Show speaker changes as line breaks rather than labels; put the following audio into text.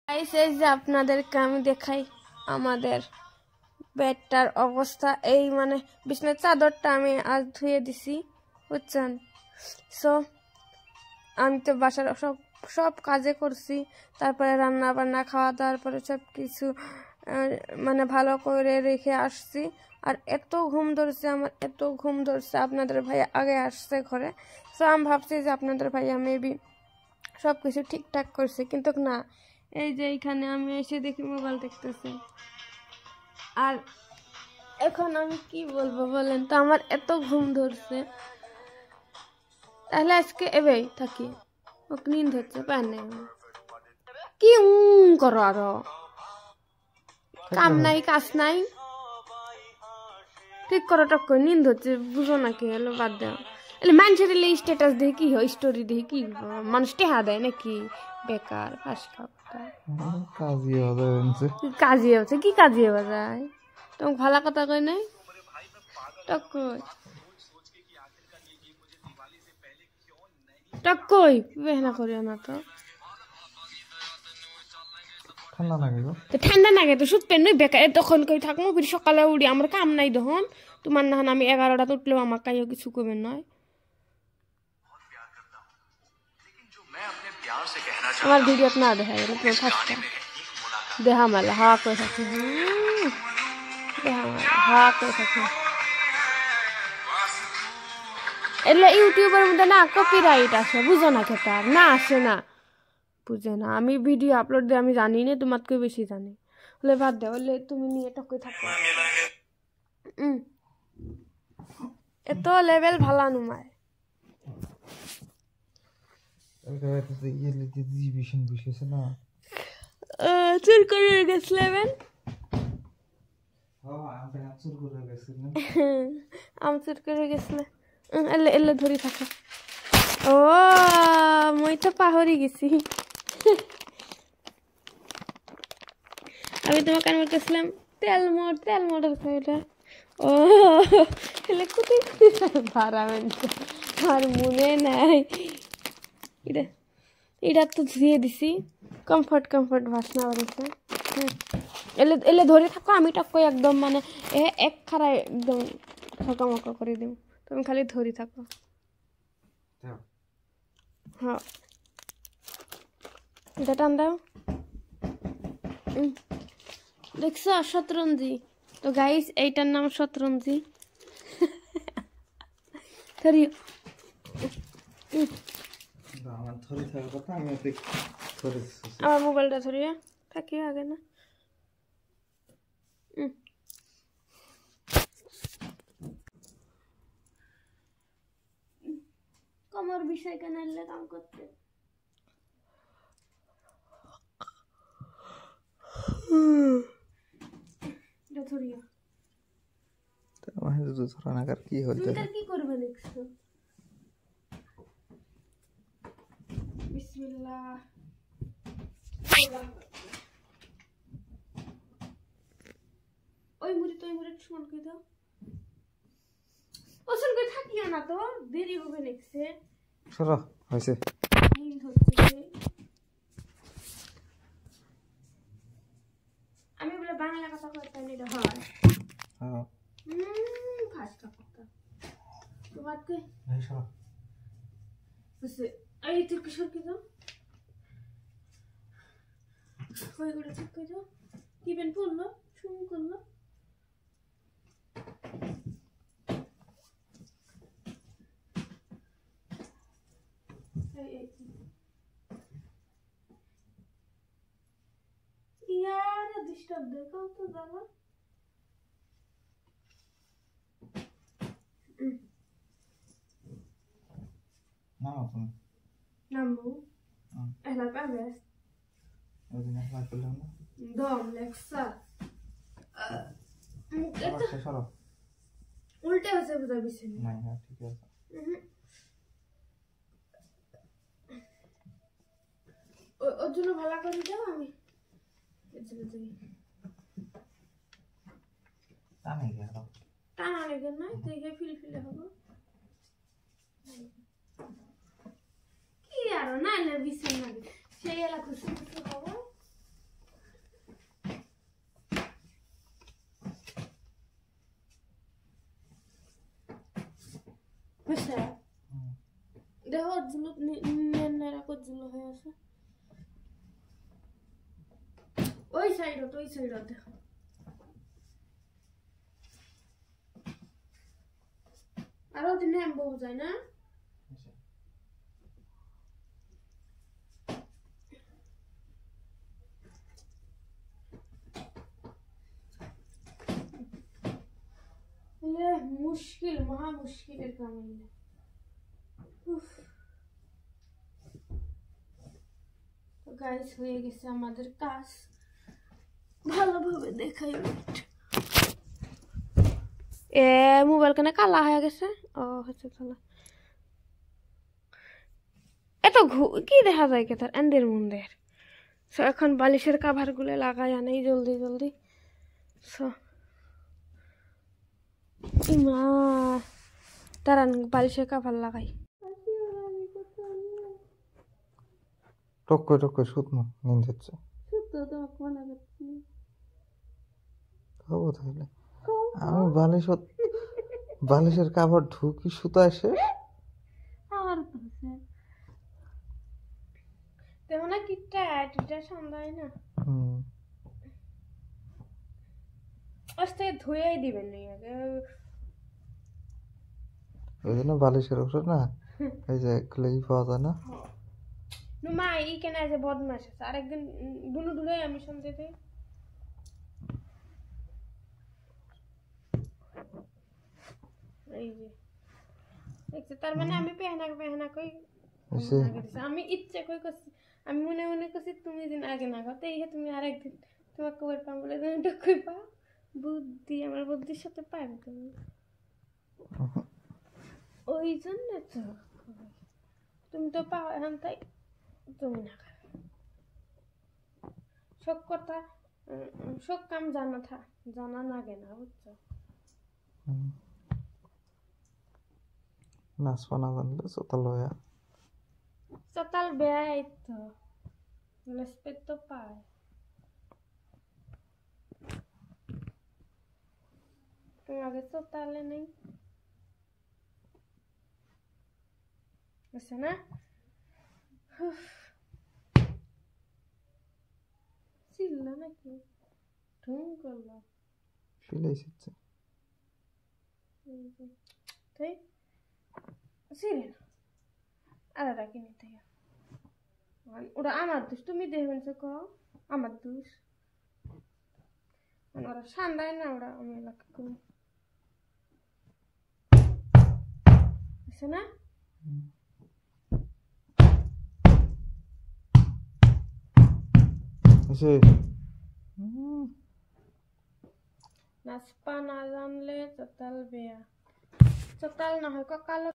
Guys এই যে আপনাদেরকে আমি দেখাই আমাদের বেডটার অবস্থা। এই মানে বিছানার চাদরটা আমি আজ ধুয়ে দিছি বুঝছেন। সো আমি তো বাসার সব কাজে করছি, তারপরে রান্না বান্না খাওয়া দাওয়ার পরে সব কিছু মানে ভালো করে রেখে আসছি। আর এত ঘুম ধরছে আমার, এত ঘুম ধরছে। আপনাদের ভাই আগে আসছে ঘরে, সো আমি ভাবছি যে আপনাদের ভাইয়া মেবি সব কিছু ঠিকঠাক করছে, কিন্তু না। এই যে এইখানে আমি এসে দেখি মোবাইল দেখতেছে। আর এখন আমি কি বলবো বলেন তো, আমার এত ঘুম ধরছে। তাহলে আজকে এবেই থাকি, ওকে নিন্দ হচ্ছে পায় নাই কি করো, আরো কাম নাই কাজ নাই, ঠিক করো টক করে নিন্দ হচ্ছে বুঝো নাকি। হলো বাদ দেওয়া এলে মানুষের এলে স্ট্যাটাস দিয়ে কি হয়, স্টোরি দিয়ে কি মানুষ টেহা দেয় নাকি? বেকার ফাঁস খাওয়া কাজী হচ্ছে কি কাজী হওয়া যায়? তোমাকে ভালো কথা কই নাই টক কই টক কই বেহনা করিও না তো। ঠান্ডা লাগে তো শুধু নই বেকার তখন কই থাকবো, ফির সকালে উঠি আমার কাম নাই তখন। তোমার না আমি 11টা উঠলেও আমার কাইও কিছু করবেন নয়। আমার ভিডিও না দেখা গেল তোমার ফার্স্ট দেখা মেলা হা করে থাকি, দেখা মেলা হা করে থাকি। এলে ইউটিউবের মধ্যে না কপিরাইট আসে, বুঝো না খেতে আর না আসে না, বুঝে না। আমি ভিডিও আপলোড দিয়ে আমি জানি না, তোমাকে বেশি জানি। হলে বাদ দেও, হলে তুমি নিয়ে টকে থাকো। এত লেভেল ভালো নুমায় চুর করে গেছিলেন আম চুর করে গেছিলে। এলে এলে ধরি থাকো। ও মই তো পাহরি গেছি। আমি তোমাকে কানে গেছিলাম তেল মোটর খাইলে। ও এলে কোথায় ভাড়া মানছে আর মনে নাই। এটা এটা তো ধুয়ে দিছি, কমফর্ট বাসনা বেরোছে। এলে এলে ধরে থাকো, আমি টক্কই একদম মানে এক খাড়ায় একদম মকা করে দিব, তুমি খালি ধরে থাকো। হ্যাঁ এটা টান দাও। দেখছো শতরঞ্জি? তো গাইস এইটার নাম শতরঞ্জি। আমার মোবাইলটা ধরিয়া থাকি আগে না। কমর বিষয় কেন এলে কাম করতে কি করবে নেক্সট? বিসমিল্লাহ। ওই মুড়ি সমান করে দাও, ওসন করে থাকিও না তো, দেরি হবে নেক্সটে। সরো হইছে নিন হচ্ছে। আমি বলে বাংলা কথা কইতে নেই, এটা হয়। হ্যাঁ ফাস্ট কথা তোমাকে এই সরো বুঝছে। এই তুই কি সর কি দাও, ওই করে ঠিক করে দাও। কি বেন পড়লো শুন করলো। यार डिस्टर्ब देखो तो ज्यादा नामो एला पावेस ओदिना ला করলাম না দম লেক্সা এটা সরো উল্টে হচ্ছে বুঝা বিছে না। হ্যাঁ ঠিক আছে। ওর জন্য ভালো করে দাও। আমি টানা লেগে না দেখে ফিলে হবো কি আর না বিছে না সেই এলাকা খুশি হবো। বুঝছে দেখো জুলো নেরা কত জুলো হয়ে আছে ওই সাইডত দেখো আরো দিন নেম বহু যায় না ये मुश्किल महा मुश्किल এর কাম এটা তো গাইস হয়ে গেছে আমাদের কাজ ভালোভাবে দেখাই মোবাইল কেন কালা হয়ে গেছে ও হচ্ছে কালা এত কি দেখা যায় কে তার এন্দের মুন্দের সো এখন বালিশের কভার গুলো লাগাই আনাই জলদি জলদি সো ইমা তারান বালিশের কভার লাগাই
টক্কর শুতনো নিন যাচ্ছে
শুতো তো মনে করছি
খাবো তাহলে আমি বালিশের কাপড় ঢুকি সুতা এসে
আর তো তেমন কি টাটা সন্ধ্যায় না আস্তে ধুয়েই দিবেন না
ওই জন্য বালিশের উপরে না এই যে ক্লেই পাওয়া যায় না
মা এই কেন যে বদমাস আছে আরেকদিন দুলু দুলুই আমি সন্ধ্যে দিই এই যে দেখছো তার মানে আমি পেহনা কই আমি ইচ্ছে কই করছি আমি মনে মনে করছি তুমি দিন আগে না খাও এই তুমি আরেকদিন তোমাকে কই পাম বলে তুমি তো কই পাও বুদ্ধি আমার বুদ্ধির সাথে পারবে তুমি ওই জন্য তো তুমি তো পাও এখন তাই তুমি না সব কথা সব কাম জানা লাগে না বুঝছো
নাচবা না জানলে চোতাল হয়ে
চতাল বেয়াই তো রেসপেক্ট তো পায় তোমাকে চতালে নেই বুঝছো না চিল্লা নাকি ঢুম করলো
ফিলে এসেছে
তাই সিরে না আলাদা কিনে তাই ওরা আমার দোষ তুমি দেখবেন সে কও আমার দোষ ওরা সান্দায় না ওরা আমি এলাকা করি বুঝছো না নাচপা না জানলে চতাল বেয়া চতাল নহয় ককালত